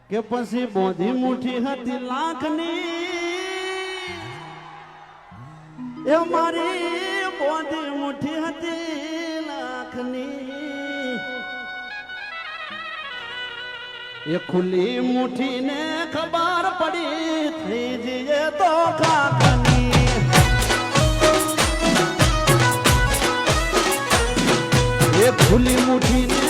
કે પછી બોધી મુઠી હતી લાખની એ મારી બોધી મુઠી હતી લાખની એ ખુલ્લી મુઠી ને ખબર પડી થઈ જઈએ તો કાકની એ ખુલ્લી મુઠી ને